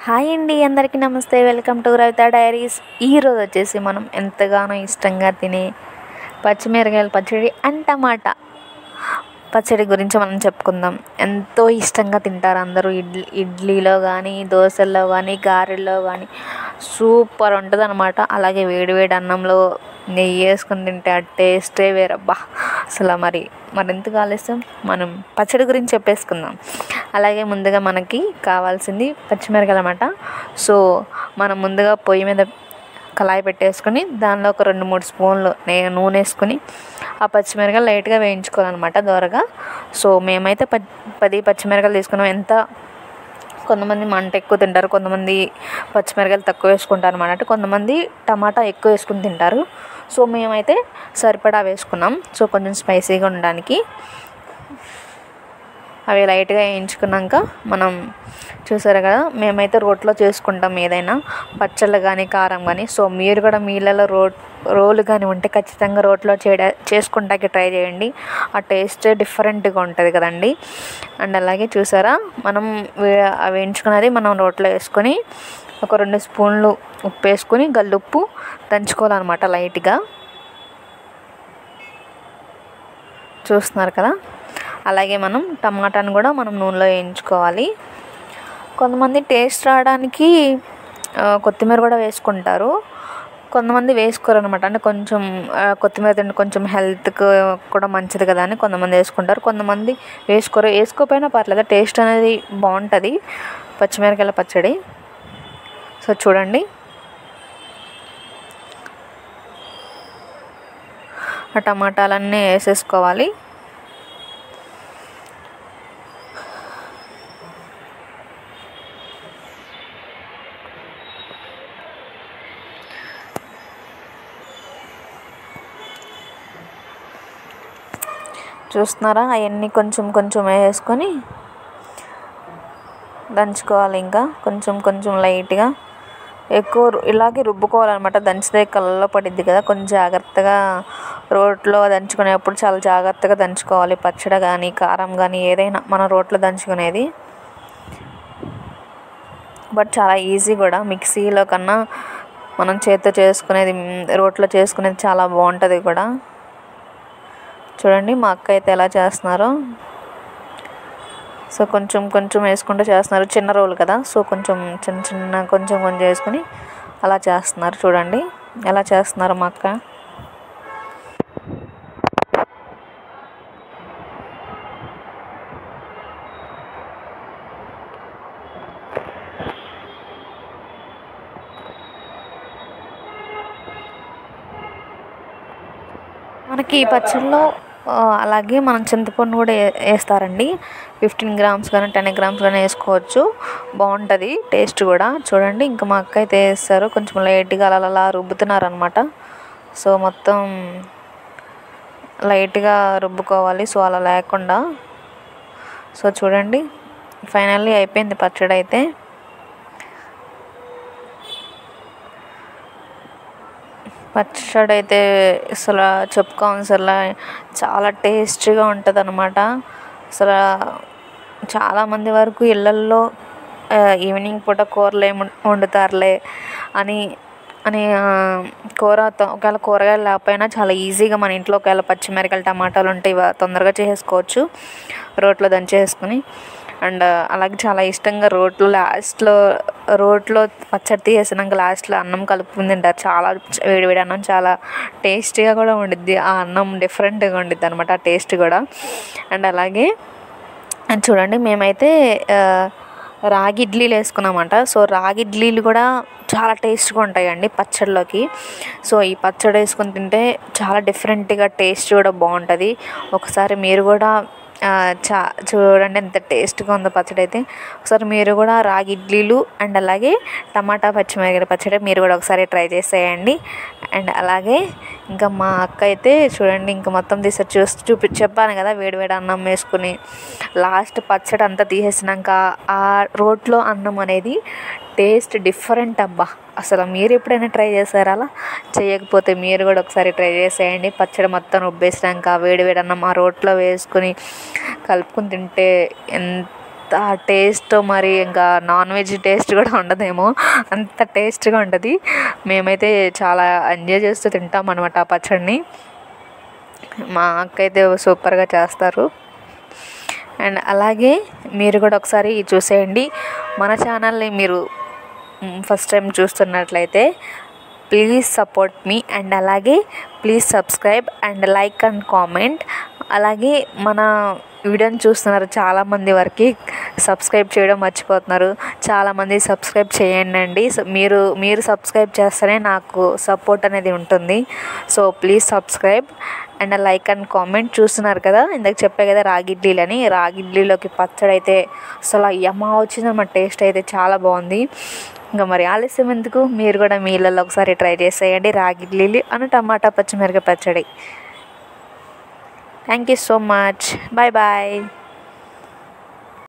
Hi అండి, అందరికీ నమస్తే. Welcome to Ravitha diaries. ఈరోజు వచ్చేసి మనం ఎంతగానో ఇష్టంగా తినే పచ్చిమిరకాయల పచ్చడి అండ్ టమాటా పచ్చడి గురించి మనం చెప్పుకుందాం. ఎంతో ఇష్టంగా తింటారు అందరూ. ఇడ్లీలో కానీ, దోశల్లో కానీ, గారెల్లో కానీ సూపర్ ఉంటుంది అనమాట. అలాగే వేడివేడి అన్నంలో నెయ్యి వేసుకుని తింటే ఆ టేస్టే వేరబ్బా అసలు. మరింతగా ఆలస్యం, మనం పచ్చడి గురించి చెప్పేసుకుందాం. అలాగే ముందుగా మనకి కావాల్సింది పచ్చిమిరకాయలు అన్నమాట. సో మనం ముందుగా పొయ్యి మీద కళాయి పెట్టేసుకొని దానిలో ఒక 2-3 స్పూన్లు నూనె వేసుకొని ఆ పచ్చిమిరకాయలు లైట్గా వేయించుకోవాలన్నమాట దోరగా. సో మేమైతే 10 పచ్చిమిరకాయలు తీసుకున్నాం. కొంతమంది మంట ఎక్కువ తింటారు, కొంతమంది పచ్చిమిరకాయలు తక్కువ వేసుకుంటారు అన్నమాట. అంటే కొంతమంది టమాటా ఎక్కువ వేసుకుని తింటారు. సో మేమైతే సరిపడా వేసుకున్నాం. సో కొంచెం స్పైసీగా ఉండడానికి అవి లైట్గా వేయించుకున్నాక మనం చూసారు కదా, మేమైతే రోట్లో చేసుకుంటాం ఏదైనా పచ్చళ్ళు కానీ కారం కానీ. సో మీరు కూడా మీళ్ళలో రోలు కానీ ఉంటే ఖచ్చితంగా రోట్లో చేసుకుంటాకి ట్రై చేయండి. ఆ టేస్ట్ డిఫరెంట్గా ఉంటుంది కదండి. అండ్ అలాగే చూసారా, మనం వేయించుకున్నది మనం రోట్లో వేసుకొని ఒక 2 స్పూన్లు ఉప్పు వేసుకొని గల్లుప్పు దంచుకోవాలన్నమాట లైట్గా. చూస్తున్నారు కదా. అలాగే మనం టమాటాను కూడా మనం నూనెలో వేయించుకోవాలి. కొంతమంది టేస్ట్ రావడానికి కొత్తిమీర కూడా వేసుకుంటారు, కొంతమంది వేసుకోరు అనమాట. అంటే కొంచెం కొత్తిమీర తింటే కొంచెం హెల్త్కి కూడా మంచిది కదా అని కొంతమంది వేసుకుంటారు, కొంతమంది వేసుకోరు. వేసుకోకపోయినా పర్లేదు, టేస్ట్ అనేది బాగుంటుంది పచ్చిమిరకాయల పచ్చడి. సో చూడండి, ఆ టమాటాలన్నీ వేసేసుకోవాలి. చూస్తున్నారా, అవన్నీ కొంచెం కొంచెం వేసుకొని దంచుకోవాలి. ఇంకా కొంచెం లైట్గా, ఎక్కువ ఇలాగే రుబ్బుకోవాలన్నమాట. దంచితే కళ్ళలో పడిద్ది కదా, కొంచెం జాగ్రత్తగా రోట్లో దంచుకునేప్పుడు చాలా జాగ్రత్తగా దంచుకోవాలి. పచ్చడి కానీ కారం కానీ ఏదైనా మన రోట్లో దంచుకునేది. బట్ చాలా ఈజీ కూడా, మిక్సీలో కన్నా మనం చేత్తో చేసుకునేది, రోట్లో చేసుకునేది చాలా బాగుంటుంది కూడా. చూడండి మా అక్క అయితే ఎలా చేస్తున్నారో. సో కొంచెం వేసుకుంటూ చేస్తున్నారు, చిన్న రోలు కదా. సో చిన్న కొంచెం వేసుకొని అలా చేస్తున్నారు. చూడండి ఎలా చేస్తున్నారు మా అక్క. మనకి ఈ పచ్చడిలో అలాగే మనం చింతపండు కూడా వేస్తారండి. 15 గ్రామ్స్ కానీ 10 గ్రామ్స్ కానీ వేసుకోవచ్చు, బాగుంటుంది టేస్ట్ కూడా. చూడండి ఇంకా మా అక్క అయితే వేస్తారు, కొంచెం లైట్గా అలా రుబ్బుతున్నారు అనమాట. సో మొత్తం లైట్గా రుబ్బుకోవాలి, సో అలా లేకుండా. సో చూడండి, ఫైనల్లీ అయిపోయింది పచ్చడి అయితే. పచ్చడి అయితే అసలు చెప్పుకోవాల్సిన చాలా టేస్టీగా ఉంటుంది అనమాట. అసలు చాలామంది వరకు ఇళ్ళల్లో ఈవినింగ్ పూట కూరలు ఏమి వండుతారులే అని ఒకవేళ కూరగాయలు లేకపోయినా చాలా ఈజీగా మన ఇంట్లో ఒకవేళ పచ్చిమిరకాయలు టమాటాలు ఉంటే తొందరగా చేసేసుకోవచ్చు రోట్లో దంచేసుకుని. అండ్ అలాగే చాలా ఇష్టంగా రోట్లో పచ్చడి తీసేసినాక లాస్ట్లో అన్నం కలుపుకుని తింటారు. చాలా వేడివేడి అన్నం చాలా టేస్టీగా కూడా ఉండిద్ది. ఆ అన్నం డిఫరెంట్గా ఉండిద్ది అనమాట, ఆ టేస్ట్ కూడా. అండ్ అలాగే చూడండి, మేమైతే రాగి ఇడ్లీలు వేసుకున్నామంట. సో రాగి ఇడ్లీలు కూడా చాలా టేస్ట్గా ఉంటాయండి పచ్చడిలోకి. సో ఈ పచ్చడి వేసుకొని తింటే చాలా డిఫరెంట్గా టేస్ట్ కూడా బాగుంటుంది. ఒకసారి మీరు కూడా చూడండి ఎంత టేస్ట్గా ఉందో పచ్చడి అయితే. ఒకసారి మీరు కూడా రాగి ఇడ్లీలు అండ్ అలాగే టమాటా పచ్చిమిరపకాయల పచ్చడి మీరు కూడా ఒకసారి ట్రై చేసేయండి. అండ్ అలాగే ఇంకా మా అక్క అయితే చూడండి, ఇంకా మొత్తం చెప్పాను కదా, వేడివేడి అన్నం వేసుకుని లాస్ట్ పచ్చడి అంతా తీసేసినాక ఆ రోట్లో అన్నం అనేది టేస్ట్ డిఫరెంట్ అబ్బా అసలు. మీరు ఎప్పుడైనా ట్రై చేశారా? అలా చేయకపోతే మీరు కూడా ఒకసారి ట్రై చేసేయండి. పచ్చడి మొత్తం రుబ్బేసినాక వేడివేడి అన్నం ఆ రోట్లో వేసుకొని కలుపుకుని తింటే టేస్ట్ మరి ఇంకా నాన్ వెజ్ టేస్ట్ కూడా ఉండదేమో, అంత టేస్ట్గా ఉంటుంది. మేమైతే చాలా ఎంజాయ్ చేస్తూ తింటాం అనమాట ఆ పచ్చడిని. మా అక్క అయితే సూపర్గా చేస్తారు. అండ్ అలాగే మీరు కూడా ఒకసారి చూసేయండి. మన ఛానల్ని మీరు ఫస్ట్ టైం చూస్తున్నట్లయితే ప్లీజ్ సపోర్ట్ మీ, అండ్ అలాగే please subscribe and like and comment. అలాగే మన వీడియోని చూస్తున్నారు చాలామంది వరకు సబ్స్క్రైబ్ చేయడం మర్చిపోతున్నారు. చాలామంది సబ్స్క్రైబ్ చేయండి. మీరు సబ్స్క్రైబ్ చేస్తేనే నాకు సపోర్ట్ అనేది ఉంటుంది. So please subscribe and like and comment. చూస్తున్నారు కదా, ఇందాక చెప్పే కదా రాగి ఇడ్లీలని, రాగి ఇడ్లీలోకి పచ్చడి అయితే అసలు యమ్మా వచ్చిందన్నమాట. టేస్ట్ అయితే చాలా బాగుంది. ఇంకా మరి ఆలస్యం ఎందుకు, మీరు కూడా మీ ఇళ్ళల్లో ఒకసారి ట్రై చేసేయండి రాగి ఇడ్లీలు అను టమాటా పచ్చిమిరపకాయ పచ్చడి. Thank you so much. Bye bye.